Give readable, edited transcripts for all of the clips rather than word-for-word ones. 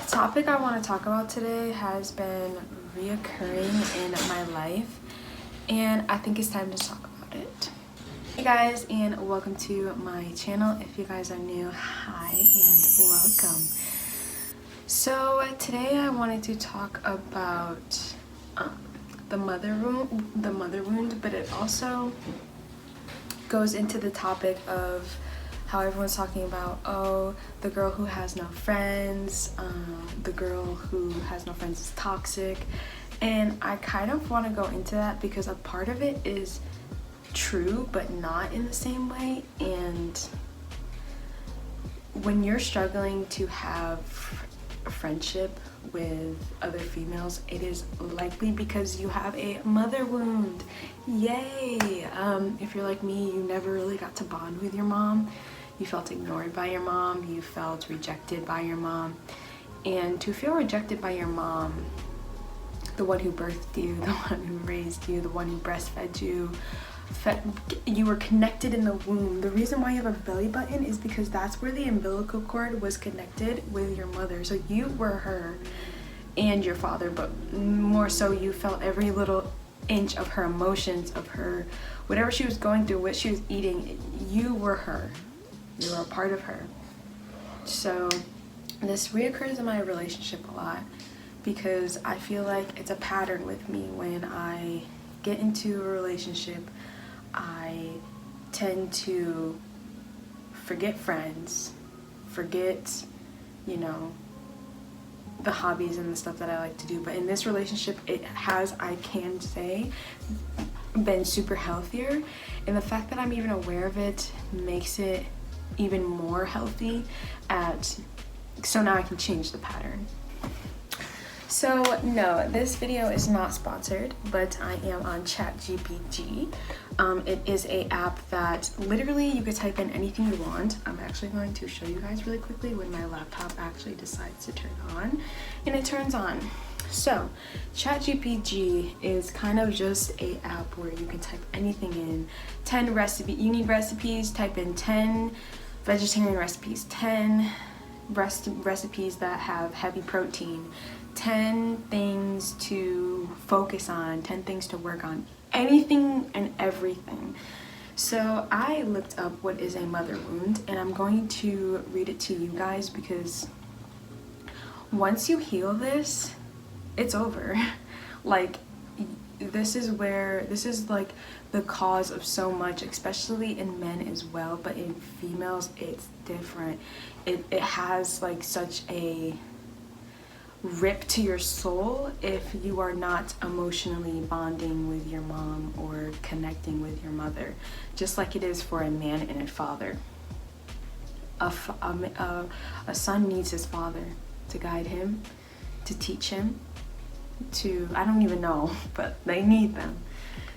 The topic I want to talk about today has been reoccurring in my life, and I think it's time to talk about it. Hey guys, and welcome to my channel. If you guys are new, hi and welcome. So today I wanted to talk about the mother wound, but it also goes into the topic of how everyone's talking about, oh, the girl who has no friends, the girl who has no friends is toxic. And I kind of want to go into that because a part of it is true, but not in the same way. And when you're struggling to have a friendship with other females, it is likely because you have a mother wound. Yay! If you're like me, you never really got to bond with your mom. You felt ignored by your mom, you felt rejected by your mom. And to feel rejected by your mom, the one who birthed you, the one who raised you, the one who breastfed you, you were connected in the womb. The reason why you have a belly button is because that's where the umbilical cord was connected with your mother. So you were her and your father, but more so you felt every little inch of her emotions, of her, whatever she was going through, what she was eating, you were her. You were a part of her. So this reoccurs in my relationship a lot because I feel like it's a pattern with me. When I get into a relationship, I tend to forget friends, forget, the hobbies and the stuff that I like to do. But in this relationship, it has, I can say, been super healthier. And the fact that I'm even aware of it makes it even more healthy so now I can change the pattern. So no, this video is not sponsored, but I am on ChatGPT. It is an app that literally you could type in anything you want. I'm actually going to show you guys really quickly when my laptop actually decides to turn on, and it turns on. So ChatGPT is kind of just an app where you can type anything in. 10 recipes, you need recipes, type in 10 vegetarian recipes, 10 recipes that have heavy protein, 10 things to focus on, 10 things to work on, anything and everything. So I looked up what is a mother wound, and I'm going to read it to you guys because once you heal this, it's over. Like, this is like the cause of so much, especially in men as well, but in females it's different. It has like such a rip to your soul if you are not emotionally bonding with your mom or connecting with your mother, just like it is for a man and a father. A son needs his father to guide him, to teach him, I don't even know, but they need them.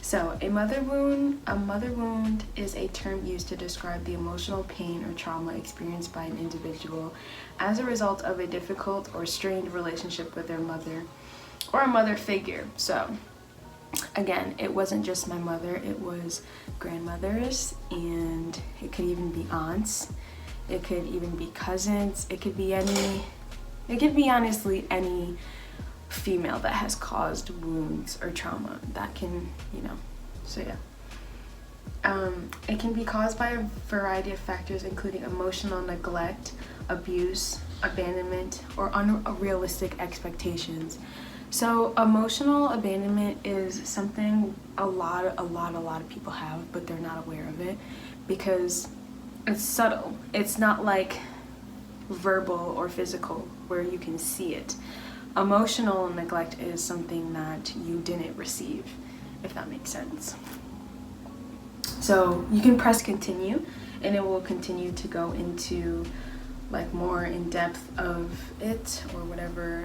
So a mother wound is a term used to describe the emotional pain or trauma experienced by an individual as a result of a difficult or strained relationship with their mother or a mother figure. So again, it wasn't just my mother, it was grandmothers, and it could even be aunts, it could even be cousins, it could be honestly any female that has caused wounds or trauma that can, so yeah. It can be caused by a variety of factors, including emotional neglect, abuse, abandonment, or unrealistic expectations. So emotional abandonment is something a lot of people have, but they're not aware of it because it's subtle. It's not like verbal or physical where you can see it. Emotional neglect is something that you didn't receive, if that makes sense. So you can press continue and it will continue to go into like more in depth of it or whatever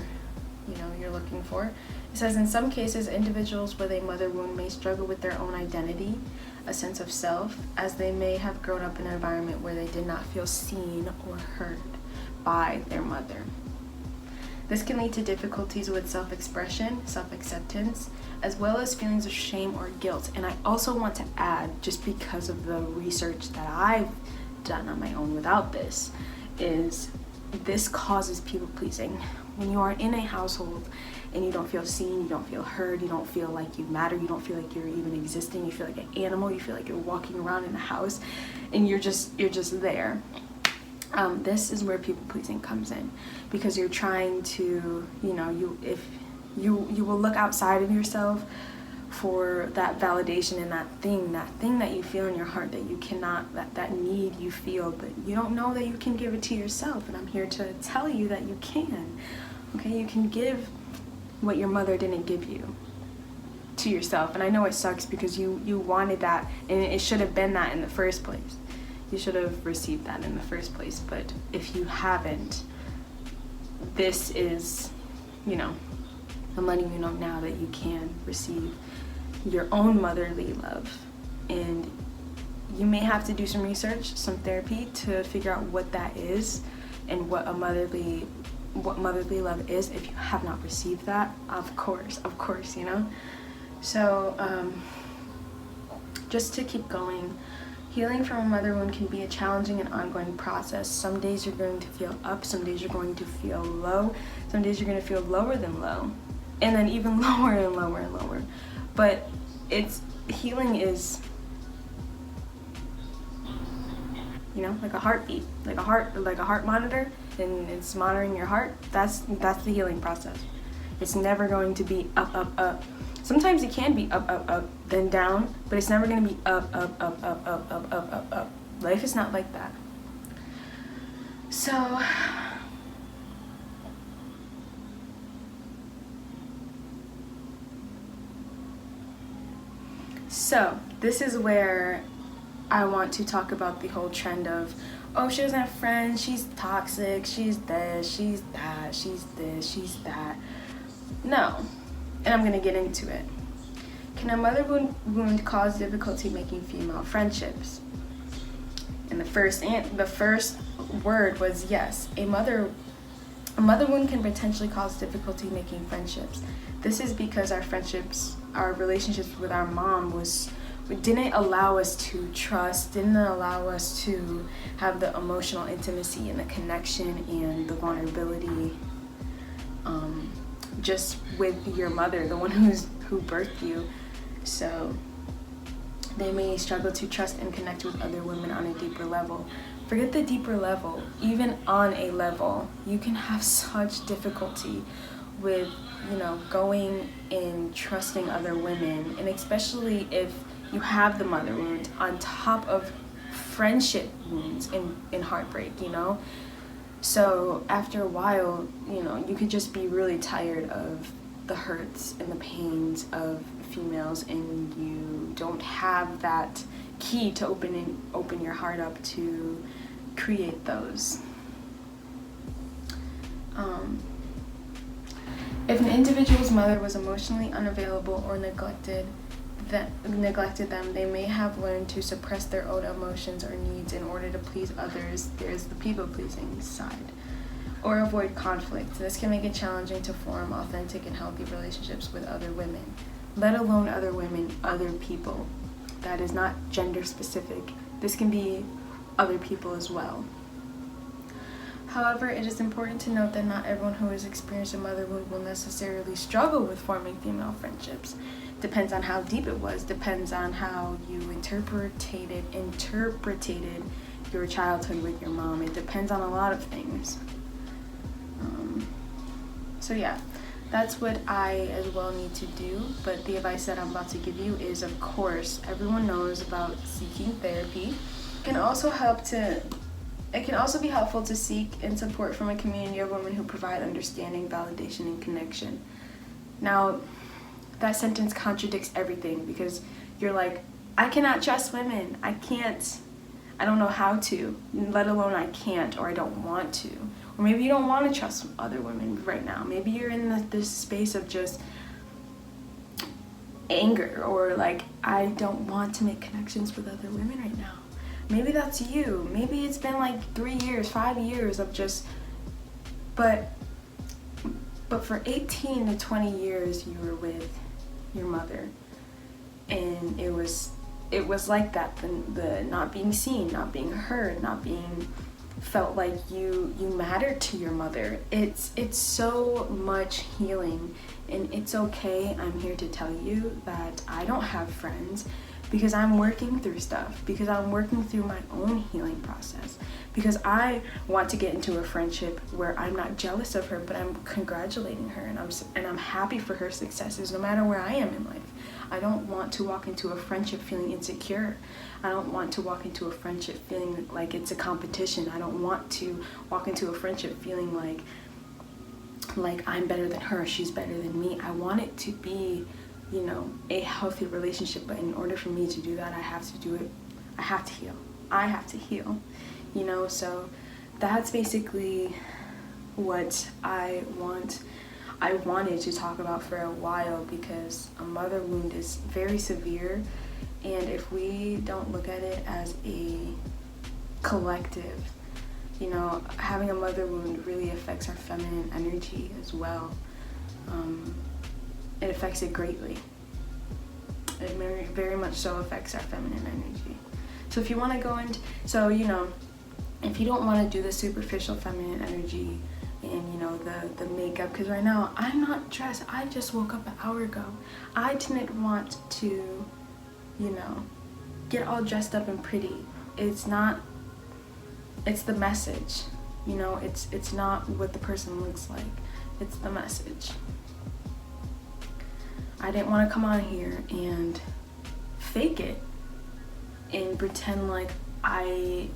you're looking for. It says in some cases individuals with a mother wound may struggle with their own identity, a sense of self, as they may have grown up in an environment where they did not feel seen or heard by their mother. This can lead to difficulties with self-expression, self-acceptance, as well as feelings of shame or guilt. And I also want to add, just because of the research that I've done on my own without this, is this causes people pleasing. When you are in a household and you don't feel seen, you don't feel heard, you don't feel like you matter, you don't feel like you're even existing, you feel like an animal, you feel like you're walking around in the house and you're just there. This is where people pleasing comes in, because you're trying to, you will look outside of yourself for that validation and that thing that you feel in your heart that you cannot, that need you feel, but you don't know that you can give it to yourself. And I'm here to tell you that you can. Okay, you can give what your mother didn't give you to yourself. And I know it sucks because you wanted that, and it should have been that in the first place. You should have received that in the first place. But if you haven't, this is, I'm letting you know now that you can receive your own motherly love. And you may have to do some research, some therapy to figure out what that is and what motherly love is if you have not received that. Of course, So just to keep going, healing from a mother wound can be a challenging and ongoing process. Some days you're going to feel up, some days you're going to feel low, some days you're going to feel lower than low, and then even lower and lower and lower. But healing is, like a heartbeat, like a heart monitor, and it's monitoring your heart. That's the healing process. It's never going to be up, up, up. Sometimes it can be up, up, up, then down, but it's never going to be up, up, up, up, up, up, up, up, up. Life is not like that. So this is where I want to talk about the whole trend of, oh, she doesn't have friends, she's toxic, she's this, she's that, she's this, she's that. No. And I'm going to get into it. Can a mother wound cause difficulty making female friendships? And the first word was yes. A mother wound can potentially cause difficulty making friendships. This is because our relationships with our mom didn't allow us to trust, didn't allow us to have the emotional intimacy and the connection and the vulnerability just with your mother, the one who birthed you. So they may struggle to trust and connect with other women on a deeper level. Forget the deeper level. Even on a level, you can have such difficulty with, going and trusting other women, and especially if you have the mother wound on top of friendship wounds and heartbreak, So after a while, you could just be really tired of the hurts and the pains of females, and you don't have that key to open your heart up to create those. If an individual's mother was emotionally unavailable or neglected them, they may have learned to suppress their own emotions or needs in order to please others. There's the people-pleasing side. Or avoid conflict. This can make it challenging to form authentic and healthy relationships with other women, let alone other women, other people. That is not gender specific. This can be other people as well. However, it is important to note that not everyone who has experienced a mother wound will necessarily struggle with forming female friendships. Depends on how deep it was, depends on how you interpreted your childhood with your mom. It depends on a lot of things. So yeah, that's what I as well need to do. But the advice that I'm about to give you is, of course, everyone knows about seeking therapy. It can also be helpful to seek and support from a community of women who provide understanding, validation, and connection. Now, that sentence contradicts everything, because you're like, I cannot trust women. I don't know how to, let alone I can't, or I don't want to. Or maybe you don't want to trust other women right now. Maybe you're in this space of just anger, or like, I don't want to make connections with other women right now. Maybe that's you. Maybe it's been like 3 years, 5 years of just, but for 18 to 20 years you were with your mother, and it was like that, the not being seen, not being heard, not being felt like you mattered to your mother. It's so much healing, and it's okay. I'm here to tell you that I don't have friends because I'm working through stuff, because I'm working through my own healing process, because I want to get into a friendship where I'm not jealous of her, but I'm congratulating her, and I'm happy for her successes no matter where I am in life. I don't want to walk into a friendship feeling insecure. I don't want to walk into a friendship feeling like it's a competition. I don't want to walk into a friendship feeling like I'm better than her, she's better than me. I want it to be, you know, a healthy relationship, but in order for me to do that, I have to do it. I have to heal. I have to heal, you know. So that's basically what I wanted to talk about for a while, because a mother wound is very severe, and if we don't look at it as a collective, you know, having a mother wound really affects our feminine energy as well. It affects it greatly. It very much so affects our feminine energy. So if you want to go into, so, you know, if you don't want to do the superficial feminine energy and, you know, the makeup, because right now I'm not dressed. I just woke up an hour ago. I didn't want to, you know, get all dressed up and pretty. It's not, it's the message, you know. It's not what the person looks like, it's the message. I didn't want to come on here and fake it and pretend like I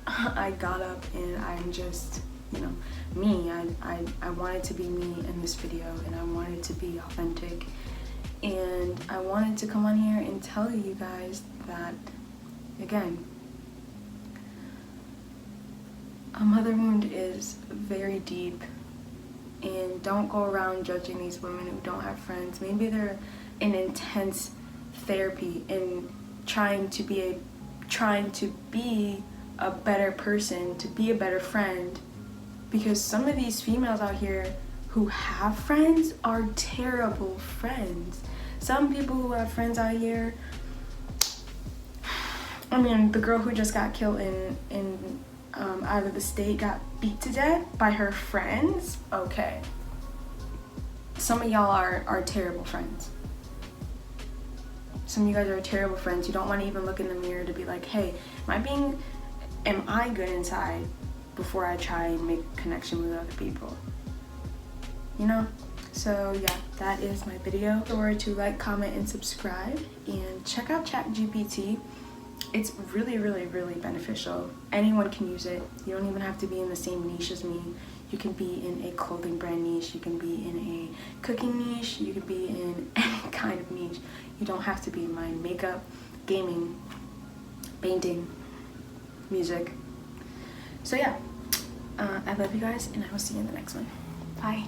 got up and I'm just, you know, me. I wanted to be me in this video, and I wanted to be authentic, and I wanted to come on here and tell you guys that, again, a mother wound is very deep, and don't go around judging these women who don't have friends. Maybe they're in intense therapy and trying to be a better person, to be a better friend, because some of these females out here who have friends are terrible friends. Some people who have friends out here, I mean, the girl who just got killed in out of the state got beat to death by her friends. Okay, some of y'all are terrible friends. Some of you guys are terrible friends. You don't want to even look in the mirror to be like, hey, am I good inside before I try and make a connection with other people, you know? So yeah, that is my video. Remember to like, comment, and subscribe, and check out ChatGPT. It's really, really, really beneficial. Anyone can use it. You don't even have to be in the same niche as me. You can be in a clothing brand niche. You can be in a cooking niche. You can be in any kind of niche. You don't have to be in my makeup, gaming, painting, music. So yeah, I love you guys, and I will see you in the next one. Bye.